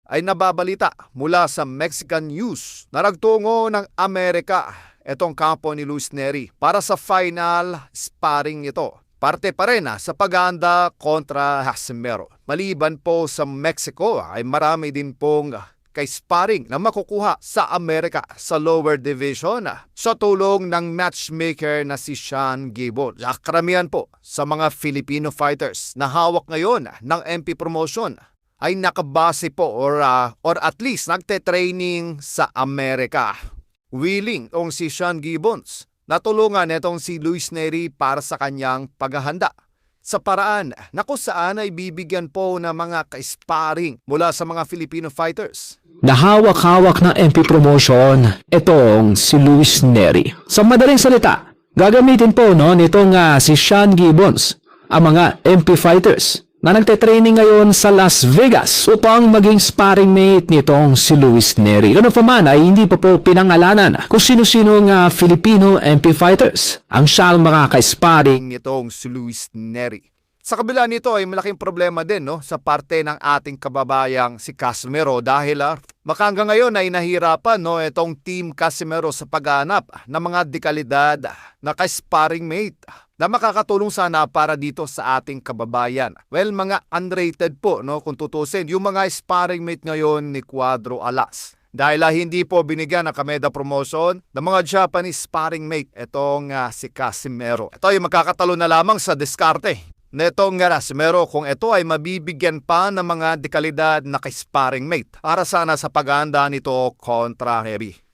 ay nababalita mula sa Mexican News na nagtungo ng Amerika itong kampo ni Luis Nery para sa final sparring ito. Parte pa rin sa pag-aanda kontra Casimero. Maliban po sa Mexico ay marami din pong sparring na makukuha sa Amerika sa lower division sa tulong ng matchmaker na si Sean Gibbons. Karamihan po sa mga Filipino fighters na hawak ngayon ng MP Promotion ay nakabase po or at least nagte-training sa Amerika. Willing si Sean Gibbons natulungan itong si Luis Nery para sa kanyang paghahanda sa paraan na kung saan ay bibigyan po ng mga ka-sparring mula sa mga Filipino fighters. Nahawak-hawak ng MP Promotion itong si Luis Nery. Sa madaling salita, gagamitin po nitong si Sean Gibbons ang mga MP fighters na nagte-training ngayon sa Las Vegas upang maging sparring mate nitong si Luis Nery. Ganun pa man ay hindi pa po pinangalanan kung sino-sino ng Filipino MP fighters ang siyang mga ka-sparring nitong si Luis Nery. Sa kabila nito ay malaking problema din sa parte ng ating kababayang si Casimero dahil hanggang ngayon ay nahirapan itong Team Casimero sa paghanap ng mga dekalidad na ka-sparring mate na makakatulong sana para dito sa ating kababayan. Well, mga unrated po kung tutusin yung mga sparring mate ngayon ni Cuadro Alas. Dahil hindi po binigyan ng Kameda Promotion ng mga Japanese sparring mate itong si Casimero. Ito ay makakatalo na lamang sa diskarte netong Casimero kung ito ay mabibigyan pa ng mga dekalidad na ka-sparring mate para sana sa pag-aanda nito kontra Nery.